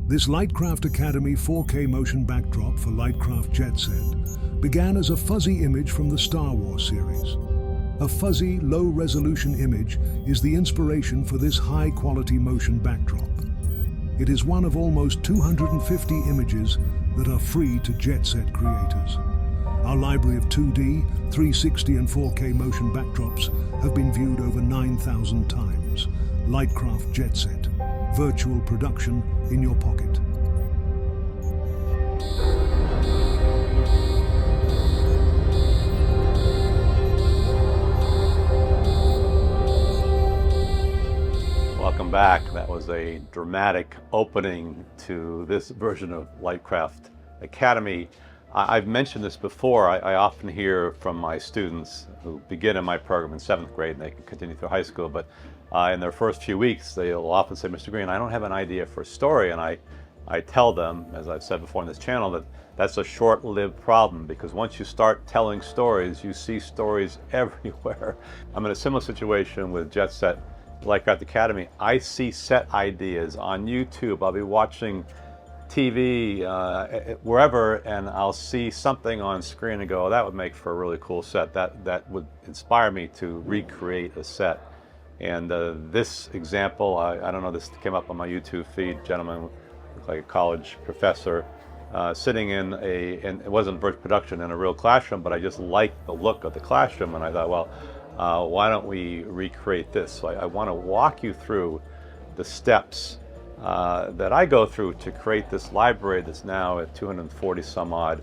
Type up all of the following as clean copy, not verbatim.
This Lightcraft Academy 4K motion backdrop for Lightcraft Jetset began as a fuzzy image from the Star Wars series. A fuzzy, low-resolution image is the inspiration for this high-quality motion backdrop. It is one of almost 250 images that are free to Jetset creators. Our library of 2D, 360 and 4K motion backdrops have been viewed over 9,000 times. Lightcraft Jetset, virtual production in your pocket. Welcome back. That was a dramatic opening to this version of Lightcraft Academy. I've mentioned this before. I often hear from my students who begin in my program in 7th grade and they can continue through high school, but in their first few weeks they'll often say, Mr. Green, I don't have an idea for a story. And I tell them, as I've said before on this channel, that that's a short-lived problem, because once you start telling stories, you see stories everywhere. I'm in a similar situation with Jetset Lightcraft Academy. I see set ideas on YouTube. I'll be watching TV, wherever, and I'll see something on screen and go, oh, that would make for a really cool set. That would inspire me to recreate a set. And this example, I don't know, this came up on my YouTube feed. Gentleman looked like a college professor sitting in and it wasn't birth production in a real classroom, but I just liked the look of the classroom, and I thought, well, why don't we recreate this? So I want to walk you through the steps that I go through to create this library that's now at 240 some odd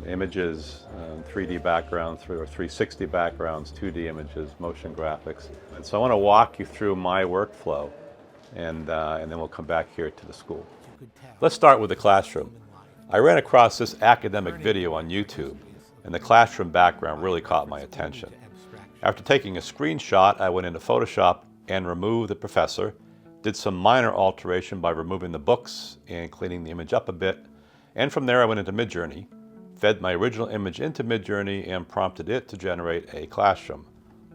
images, 3D backgrounds, or 360 backgrounds, 2D images, motion graphics. And so I want to walk you through my workflow, and then we'll come back here to the school. Let's start with the classroom. I ran across this academic video on YouTube, and the classroom background really caught my attention. After taking a screenshot, I went into Photoshop and removed the professor, did some minor alteration by removing the books and cleaning the image up a bit, and from there I went into Midjourney, fed my original image into Midjourney and prompted it to generate a classroom.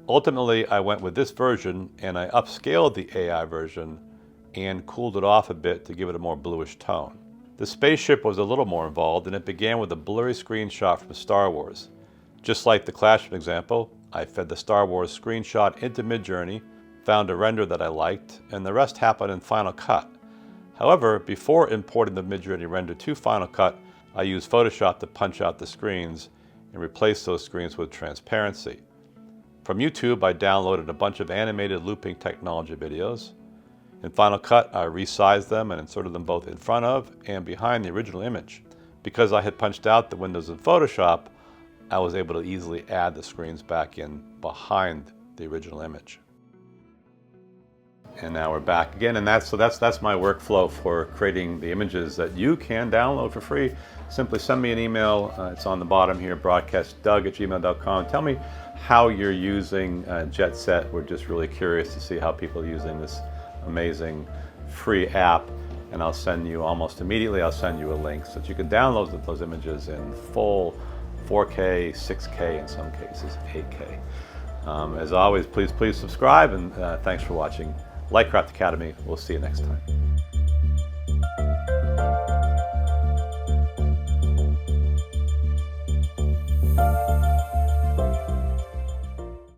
Ultimately, I went with this version and I upscaled the AI version and cooled it off a bit to give it a more bluish tone. The spaceship was a little more involved, and it began with a blurry screenshot from Star Wars. Just like the classroom example, I fed the Star Wars screenshot into Midjourney, found a render that I liked, and the rest happened in Final Cut. However, before importing the Midjourney render to Final Cut, I used Photoshop to punch out the screens and replace those screens with transparency. From YouTube, I downloaded a bunch of animated looping technology videos. In Final Cut, I resized them and inserted them both in front of and behind the original image. Because I had punched out the windows in Photoshop, I was able to easily add the screens back in behind the original image. And now we're back again, and that's my workflow for creating the images that you can download for free. Simply send me an email. It's on the bottom here, broadcastdoug@gmail.com. Tell me how you're using Jetset. We're just really curious to see how people are using this amazing free app, and I'll send you almost immediately, I'll send you a link so that you can download those images in full 4K, 6K, in some cases 8K. As always, please subscribe, and thanks for watching Lightcraft Academy. We'll see you next time.